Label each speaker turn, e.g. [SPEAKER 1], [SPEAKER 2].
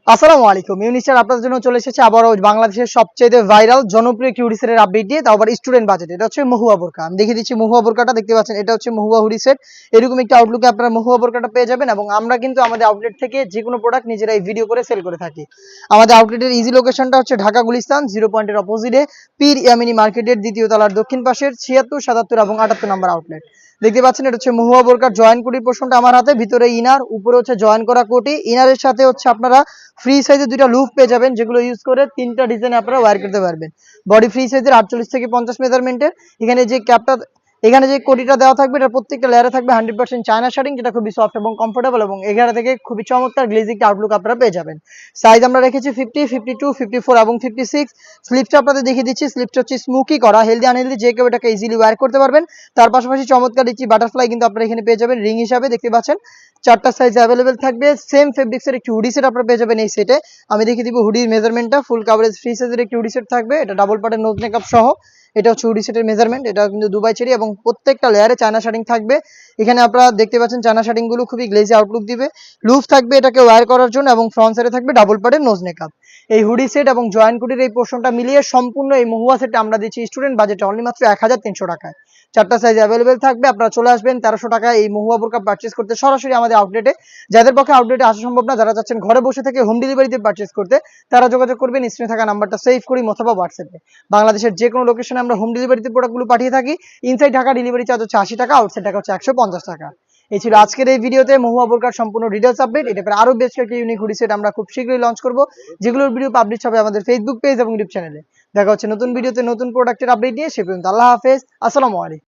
[SPEAKER 1] আসসালামু আলাইকুম। ইউনিস্টার আপনাদের জন্য চলে এসেছে আবারও বাংলাদেশের সবচেয়ে ভাইরাল জনপ্রিয় একটি হুডি সেটের আপডেট দিয়ে, তাও আবার স্টুডেন্ট বাজেট। এটা হচ্ছে মহুয়া বোরকা। আমি দেখিয়ে দিচ্ছি মহুয়া বোরকাটা, দেখতে পাচ্ছেন এটা হচ্ছে মহুয়া হুডি সেট। এরকম একটা আউটলুকে আপনারা মহুয়া বোরকাটা পেয়ে যাবেন, এবং আমরা কিন্তু আমাদের আউটলেট থেকে যে কোনো প্রোডাক্ট নিজেরাই ভিডিও করে সেল করে থাকি। আমাদের আউটলেটের ইজি লোকেশনটা হচ্ছে ঢাকা গুলিস্তান 0 পয়েন্টের অপোজিটে পীর ইয়ামিনী মার্কেটের দ্বিতীয় তলার দক্ষিণ পাশের 76, 77 এবং 78 নম্বর আউটলেট। দেখতে পাচ্ছেন এটা হচ্ছে মহুয়া বোরকার জয়েন কোটির পোর্শনটা আমার হাতে, ভিতরে ইনার, উপরে হচ্ছে জয়েন করা কোটি। ইনারের সাথে হচ্ছে আপনারা ফ্রি সাইজের দুইটা লুপ পেয়ে যাবেন, যেগুলো ইউজ করে তিনটা ডিজাইনে আপনারা ওয়্যার করতে পারবেন। বডি ফ্রি সাইজের 48 থেকে 50 মেজারমেন্টের। এখানে যে কোটিটা দেওয়া থাকবে, এটা প্রত্যেকটা লেয়ারে থাকবে 100% চায়না শাড়িং, যেটা খুবই সফট এবং কমফোর্টেবল, এবং এখানে থেকে খুবই চমৎকার গ্লেজিং আউটলুক আপনারা পেয়ে যাবেন। সাইজ আমরা রেখেছি 50, 52, 54 এবং 56। স্লিপসটা আপনাদের দেখিয়ে দিচ্ছি। স্লিপসটা হচ্ছে স্মোকি করা, হেলদি আনহেলদি যে কেউ এটাকে ইজিলি ওয়্যার করতে পারবেন। তার পাশাপাশি চমৎকার একটি বাটারফ্লাই কিন্তু আপনারা এখানে পেয়ে যাবেন রিং হিসাবে, দেখতে পাচ্ছেন। চারটা সাইজ অ্যাভেলেবেল থাকবে। সেম ফেব্রিক্সের একটি হুডি সেট আপনারা পেয়ে যাবেন এই সেটে। আমি দেখিয়ে দিব হুডির মেজারমেন্টটা। ফুল কাভারেজ ফ্রি সাইজের একটি হুডি সেট থাকবে, এটা ডাবল পার্টের নোজ মেকআপ সহ। এটা হচ্ছে হুডি সেটের মেজারমেন্ট। এটা কিন্তু দুবাই চেরি, এবং প্রত্যেকটা লেয়ারে চায়না শাড়িং থাকবে। এখানে আপনারা দেখতে পাচ্ছেন চায়না শাড়িং গুলো খুবই গ্লেজি আউটলুক দিবে। লুপ থাকবে এটাকে ওয়্যার করার জন্য, এবং ফ্রন্ট সাইডে থাকবে ডাবল পার্টের নোজ মেকআপ। এই হুডি সেট এবং জয়েন্ট কুটির এই পোর্শনটা মিলিয়ে সম্পূর্ণ এই মহুয়া সেটটা আমরা দিচ্ছি স্টুডেন্ট বাজেটে অনলি মাত্র 1300 টাকায়। চারটা সাইজ অ্যাভেলেবেল থাকবে। আপনারা চলে আসবেন 1300 টাকায় এই মহুয়া বোরকা পারচেস করতে সরাসরি আমাদের আউটলেটে। যাদের পক্ষে আউটলেটে আসা সম্ভব না, যারা চাচ্ছেন ঘরে বসে থেকে হোম ডেলিভারিতে পারচেস করতে, তারা যোগাযোগ করবেন স্ক্রিনে থাকা নাম্বারটা সেভ করি অথবা হোয়াটসঅ্যাপে। বাংলাদেশের যে কোনো লোকেশনে আমরা হোম ডেলিভারিতে প্রোডাক্টগুলো পাঠিয়ে থাকি। ইনসাইড ঢাকা ডেলিভারি চার্জ হচ্ছে 80 টাকা, আউটসাইড ঢাকা হচ্ছে 150 টাকা। এই ছিল আজকের এই ভিডিওতে মহুয়া বোরকার সম্পূর্ণ ডিটেলস আপডেট। এটা পরে আরো বেশ কয়েকটি ইউনিক হুডি সেট আমরা খুব শীঘ্রই লঞ্চ করব, যেগুলোর ভিডিও পাবলিশ হবে আমাদের ফেসবুক পেজ এবং ইউটিউব চ্যানেলে। দেখা হচ্ছে নতুন ভিডিওতে নতুন প্রোডাক্টের আপডেট নিয়ে। সে পর্যন্ত আল্লাহ হাফেজ, আসসালামু আলাইকুম।